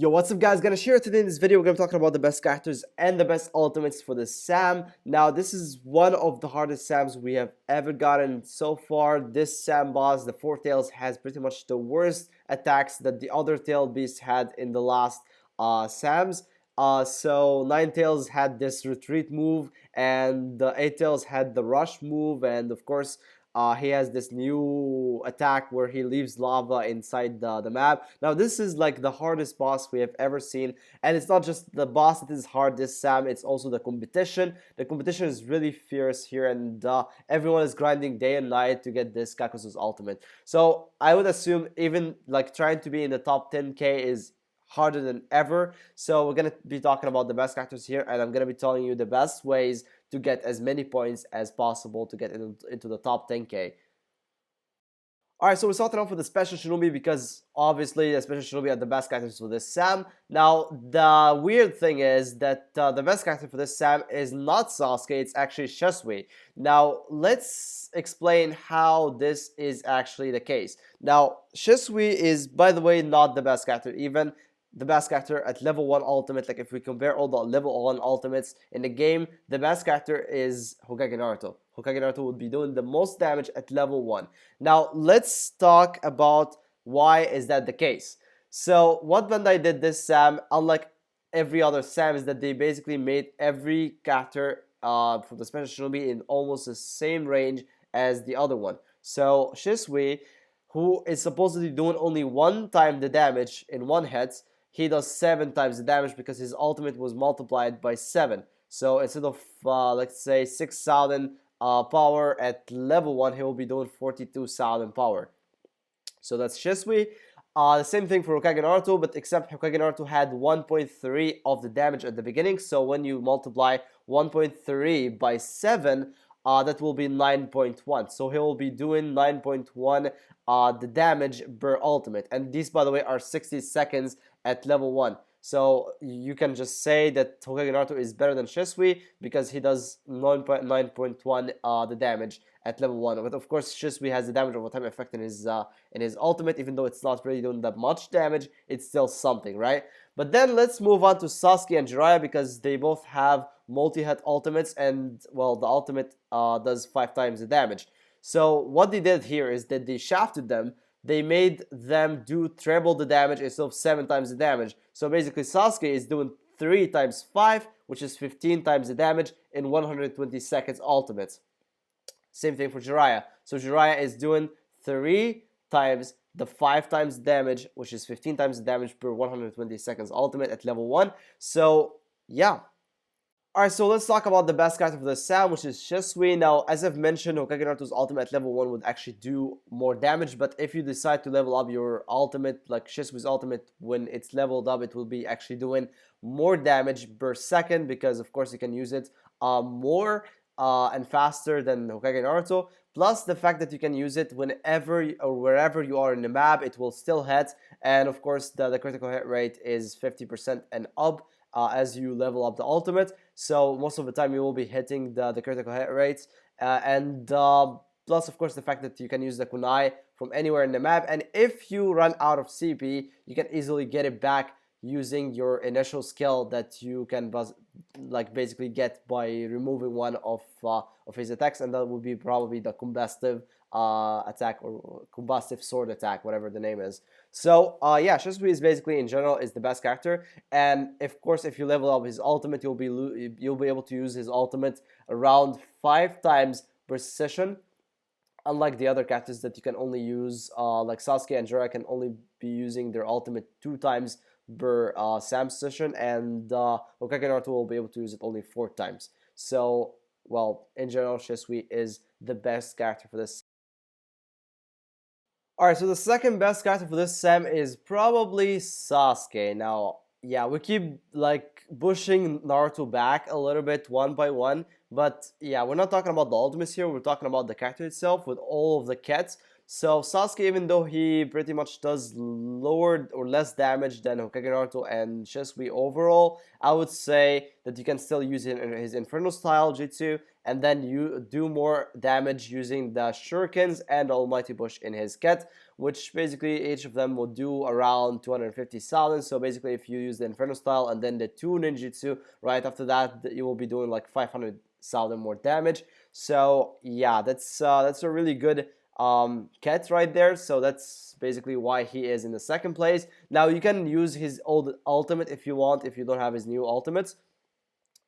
Yo, what's up guys? Gonna share today in this video. We're gonna be talking about the best characters and the best ultimates for the SAM. Now, this is one of the hardest SAMs we have ever gotten so far. This SAM boss, the Four Tails, has pretty much the worst attacks that the other tail beasts had in the last SAMs. So Nine Tails had this retreat move, and the Eight Tails had the rush move, and of course he has this new attack where he leaves lava inside the map. Now, this is like the hardest boss we have ever seen. And it's not just the boss that is hard this SAM, it's also the competition. The competition is really fierce here, and everyone is grinding day and night to get this Kakuzu's ultimate. So I would assume even like trying to be in the top 10k is harder than ever. So we're gonna be talking about the best characters here, and I'm gonna be telling you the best ways to get as many points as possible to get into the top 10k. Alright, so we're starting off with the Special Shinobi because obviously the Special Shinobi are the best characters for this SAM. Now, the weird thing is that the best character for this SAM is not Sasuke, it's actually Shisui. Now, let's explain how this is actually the case. Now, Shisui is, by the way, not the best character. Even the best character at level 1 ultimate, like if we compare all the level 1 ultimates in the game, the best character is Hokage Naruto. Hokage Naruto would be doing the most damage at level 1. Now, let's talk about why is that the case. So, what Bandai did this SAM, unlike every other SAM, is that they basically made every character for the Special Shinobi in almost the same range as the other one. So, Shisui, who is supposedly doing only 1 time the damage in 1 hit, he does 7 times the damage because his ultimate was multiplied by 7. So instead of, let's say, 6,000 power at level 1, he will be doing 42,000 power. So that's Shisui. The same thing for Hokage Naruto, but except Hokage Naruto had 1.3 of the damage at the beginning. So when you multiply 1.3 by 7, that will be 9.1. So he will be doing 9.1 the damage per ultimate. And these, by the way, are 60 seconds at level 1. So you can just say that Hokage Naruto is better than Shisui because he does 9.1 the damage at level 1. But of course, Shisui has the damage over time effect in his ultimate, even though it's not really doing that much damage, it's still something, right? But then let's move on to Sasuke and Jiraiya because they both have multi-hit ultimates, and well, the ultimate does 5 times the damage. So what they did here is that they shafted them. They made them do triple the damage instead of 7 times the damage. So basically Sasuke is doing 3 times 5, which is 15 times the damage in 120 seconds ultimate. Same thing for Jiraiya. So Jiraiya is doing 3 times the 5 times damage, which is 15 times the damage per 120 seconds ultimate at level 1. So yeah. Alright, so let's talk about the best character for the SAM, which is Shisui. Now, as I've mentioned, Hokage Naruto's ultimate at level 1 would actually do more damage, but if you decide to level up your ultimate, like Shisui's ultimate, when it's leveled up, it will be actually doing more damage per second, because of course you can use it more and faster than Hokage Naruto. Plus the fact that you can use it whenever or wherever you are in the map, it will still hit, and of course the critical hit rate is 50% and up. As you level up the ultimate, so most of the time you will be hitting the critical hit rates, and plus of course the fact that you can use the kunai from anywhere in the map, and if you run out of CP, you can easily get it back using your initial skill that you can basically get by removing one of his attacks, and that would be probably the combustive attack or combustive sword attack, whatever the name is. So yeah, Shisui is basically in general is the best character, and of course if you level up his ultimate, you'll be able to use his ultimate around 5 times per session, unlike the other characters that you can only use, like Sasuke and Jiraiya can only be using their ultimate 2 times per SAM session, and Hokage Naruto will be able to use it only 4 times. So, well, in general, Shisui is the best character for this. Alright, so the second best character for this SAM is probably Sasuke. Now, yeah, we keep like pushing Naruto back a little bit one by one, but yeah, we're not talking about the ultimates here, we're talking about the character itself with all of the kits. So Sasuke, even though he pretty much does lower or less damage than Hokage Naruto and Shisui overall, I would say that you can still use his Inferno style jutsu, and then you do more damage using the shurikens and the almighty push in his kit, which basically each of them will do around 250,000. So basically if you use the inferno style and then the 2 ninjutsu right after that, you will be doing like 500,000 more damage. So yeah, that's a really good kit right there. So that's basically why he is in the second place. Now you can use his old ultimate if you want, if you don't have his new ultimates,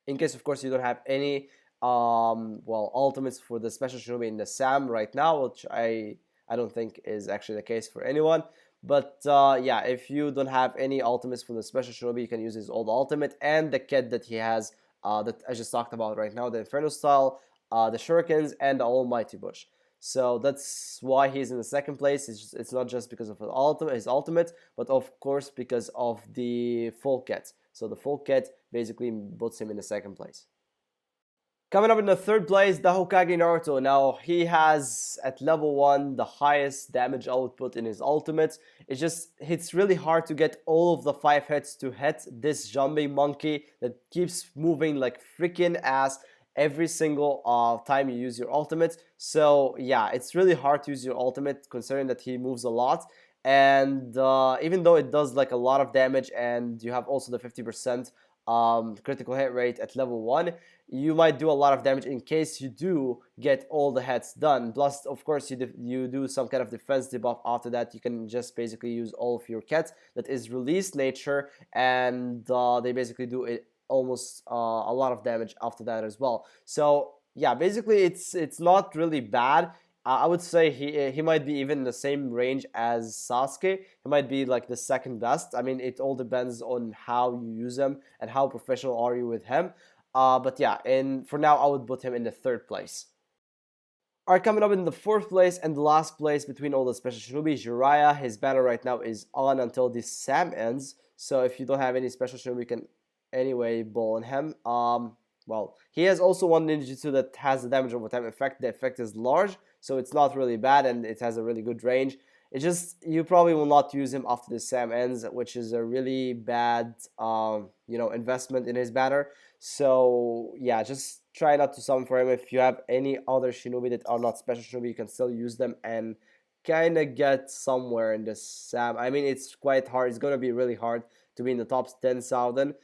in case of course you don't have any ultimates for the special shinobi in the SAM right now, which I don't think is actually the case for anyone. But yeah, if you don't have any ultimates for the special shinobi, you can use his old ultimate and the kit that he has, that I just talked about right now, the inferno style, the shurikens, and the almighty bush. So that's why he's in the second place. It's not just because of his ultimate, but of course because of the full kit. So the full kit basically puts him in the second place. Coming up in the third place, the Hokage Naruto. Now, he has, at level 1, the highest damage output in his ultimate. It's really hard to get all of the 5 hits to hit this jumping monkey that keeps moving like freaking ass every single time you use your ultimate. So, yeah, it's really hard to use your ultimate considering that he moves a lot. And even though it does like a lot of damage and you have also the 50% critical hit rate at level 1, you might do a lot of damage in case you do get all the hits done. Plus, of course, you do some kind of defense debuff after that. You can just basically use all of your kits that is release nature, and they basically do it almost a lot of damage after that as well. So yeah, basically it's not really bad. I would say he might be even in the same range as Sasuke. He might be like the second best. I mean, it all depends on how you use him and how professional are you with him. But yeah, and for now, I would put him in the third place. Alright, coming up in the fourth place and the last place between all the special shinobi, Jiraiya. His banner right now is on until this SAM ends. So if you don't have any special shinobi, you can anyway ball on him. Well, he has also one ninjutsu that has the damage over time effect. The effect is large, so it's not really bad, and it has a really good range. It's just you probably will not use him after the SAM ends, which is a really bad, investment in his banner. So yeah, just try not to summon for him. If you have any other shinobi that are not special shinobi, you can still use them and kind of get somewhere in the SAM. I mean, it's quite hard. It's gonna be really hard to be in the top 10,000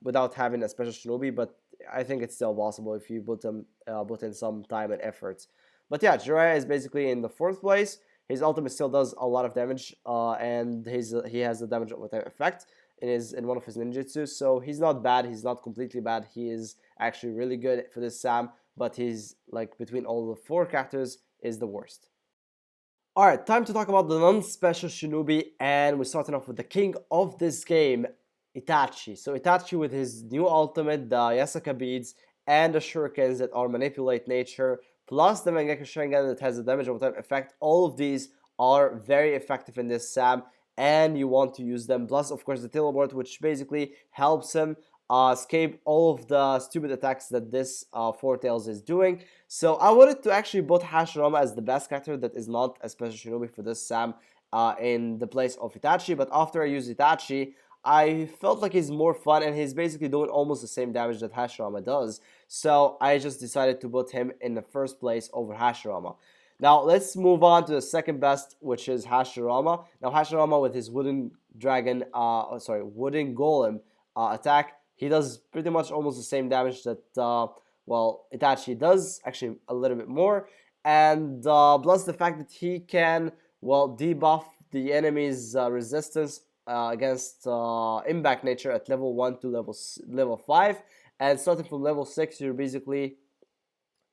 without having a special shinobi, but I think it's still possible if you put in some time and efforts. But yeah, Jiraiya is basically in the fourth place. His ultimate still does a lot of damage, and he has the damage with effect in one of his ninjutsu. So he's not bad. He's not completely bad. He is actually really good for this SAM, but he's like between all the 4 characters is the worst. Alright, time to talk about the non-special shinobi, and we're starting off with the king of this game, Itachi. So Itachi with his new ultimate, the Yasuka beads, and the shurikens that are manipulate nature, plus the Mangekyo Sharingan that has a damage over time effect. All of these are very effective in this SAM, and you want to use them. Plus, of course, the teleport, which basically helps him escape all of the stupid attacks that this Four Tails is doing. So I wanted to actually put Hashirama as the best character that is not a special shinobi for this SAM in the place of Itachi. But after I use Itachi, I felt like he's more fun, and he's basically doing almost the same damage that Hashirama does. So I just decided to put him in the first place over Hashirama. Now let's move on to the second best, which is Hashirama. Now Hashirama with his wooden golem attack, he does pretty much almost the same damage that Itachi does, actually a little bit more, and plus the fact that he can debuff the enemy's resistance against impact nature at level 1 to level 5, and starting from level 6 you're basically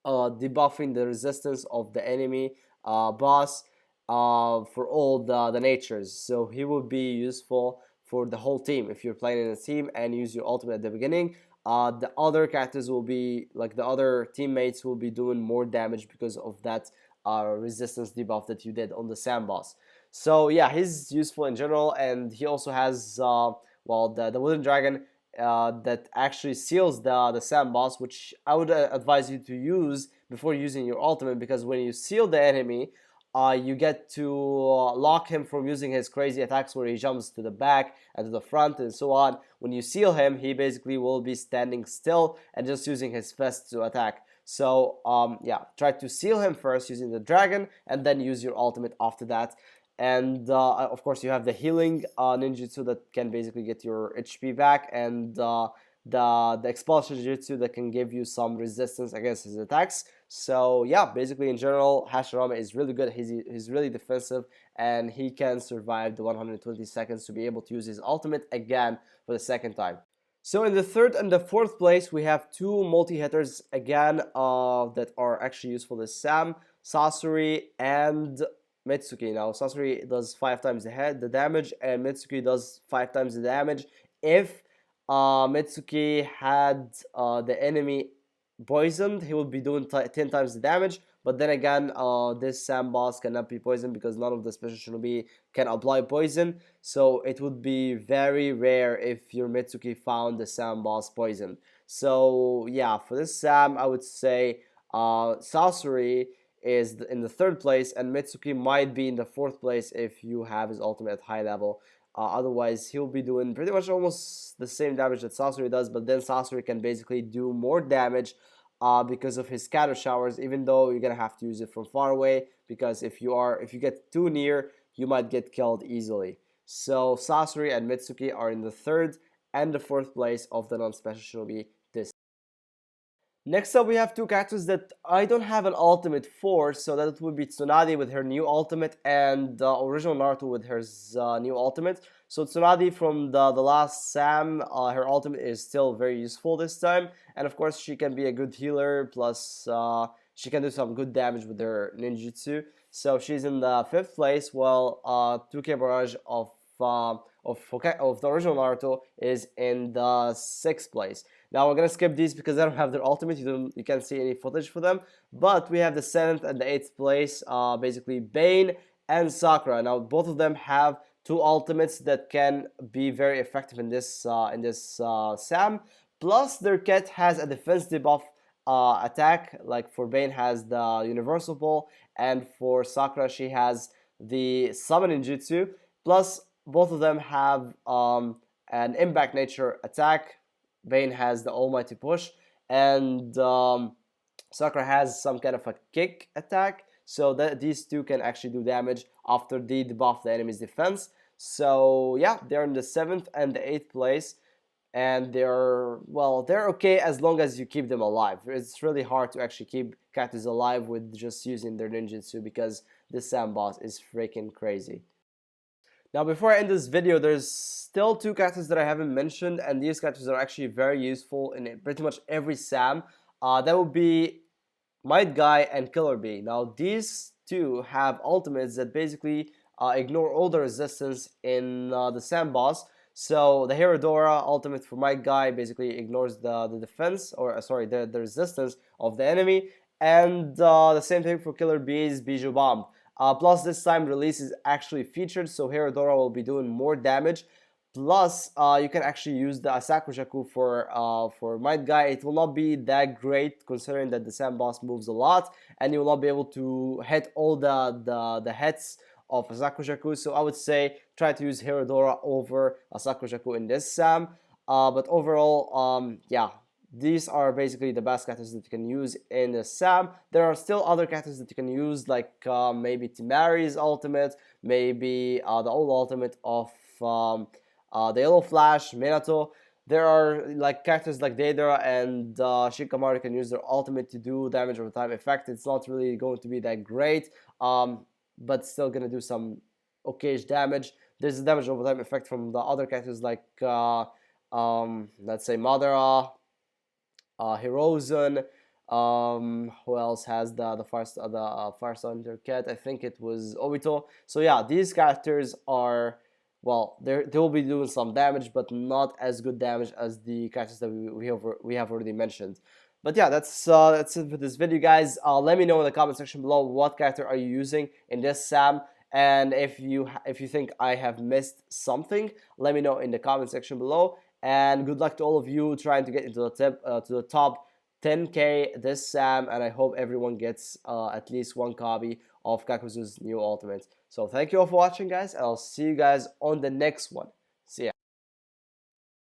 debuffing the resistance of the enemy boss for all the natures. So he will be useful for the whole team if you're playing in a team and use your ultimate at the beginning. The other characters will be, like the other teammates will be doing more damage because of that resistance debuff that you did on the SAM boss. So yeah, he's useful in general, and he also has the wooden dragon that actually seals the SAM boss, which I would advise you to use before using your ultimate, because when you seal the enemy, you get to lock him from using his crazy attacks where he jumps to the back and to the front and so on. When you seal him, he basically will be standing still and just using his fist to attack. So yeah, try to seal him first using the dragon, and then use your ultimate after that. And of course, you have the healing ninjutsu that can basically get your HP back, and the expulsion jutsu that can give you some resistance against his attacks. So yeah, basically in general, Hashirama is really good. He's really defensive, and he can survive the 120 seconds to be able to use his ultimate again for the second time. So in the third and the fourth place, we have two multi-hitters again that are actually useful this SAM, Sasori and Mitsuki. Now Sasori does 5 times the damage, and Mitsuki does 5 times the damage if Mitsuki had the enemy poisoned. He would be doing 10 times the damage. But then again, this SAM boss cannot be poisoned because none of the special shinobi can apply poison. So it would be very rare if your Mitsuki found the SAM boss poisoned. So yeah, for this SAM, I would say Sasori is in the third place, and Mitsuki might be in the fourth place if you have his ultimate at high level. Otherwise, he'll be doing pretty much almost the same damage that Sasori does, but then Sasori can basically do more damage because of his scatter showers, even though you're gonna have to use it from far away, because if you get too near, you might get killed easily. So Sasori and Mitsuki are in the third and the fourth place of the non-special shinobi this. Next up, we have two characters that I don't have an ultimate for, so that would be Tsunade with her new ultimate and original Naruto with her new ultimate. So Tsunade from the last SAM, her ultimate is still very useful this time, and of course she can be a good healer, plus she can do some good damage with her ninjutsu. So she's in the fifth place, while 2K Barrage of the original Naruto is in the sixth place. Now we're gonna skip these because I don't have their ultimate. You can't see any footage for them. But we have the seventh and the eighth place, basically Bane and Sakura. Now both of them have two ultimates that can be very effective in this SAM. Plus their kit has a defense debuff attack. Like for Bane has the Universal Ball, and for Sakura she has the Summoning Jutsu. Plus both of them have an impact nature attack. Bane has the Almighty Push, and Sakura has some kind of a kick attack. So that these two can actually do damage after they debuff the enemy's defense. So yeah, they're in the seventh and the eighth place, and they're okay as long as you keep them alive. It's really hard to actually keep characters alive with just using their ninjutsu because this SAM boss is freaking crazy. Now, before I end this video, there's still two characters that I haven't mentioned, and these characters are actually very useful in pretty much every SAM. That would be Might Guy and Killer Bee. Now, these two have ultimates that basically ignore all the resistance in the SAM boss. So the Herodora ultimate for Might Guy basically ignores the defense, or sorry, the resistance of the enemy, and the same thing for Killer Bee's Bijou Bomb. Plus, this time release is actually featured, so Herodora will be doing more damage. Plus, you can actually use the Asakushaku for Might Guy. It will not be that great considering that the SAM boss moves a lot, and you will not be able to hit all the hits of Asakushaku. So I would say try to use Herodora over Asakushaku in this SAM. But overall, yeah, these are basically the best characters that you can use in the SAM. There are still other characters that you can use, like maybe Timari's ultimate, maybe the old ultimate of the Yellow Flash, Minato. There are like characters like Deidara and Shikamaru can use their ultimate to do damage over time effect. It's not really going to be that great, but still gonna do some okayish damage. There's a damage over time effect from the other characters like let's say Madara, Hirozen. Who else has the first under cat? I think it was Obito. So yeah, these characters are, well, they will be doing some damage, but not as good damage as the characters that we have already mentioned. But yeah, that's it for this video, guys. Let me know in the comment section below what character are you using in this SAM, and if you think I have missed something, let me know in the comment section below. And good luck to all of you trying to get into the top 10K this SAM, and I hope everyone gets at least one copy of Kakuzu's new ultimate. So thank you all for watching, guys, and I'll see you guys on the next one. See ya.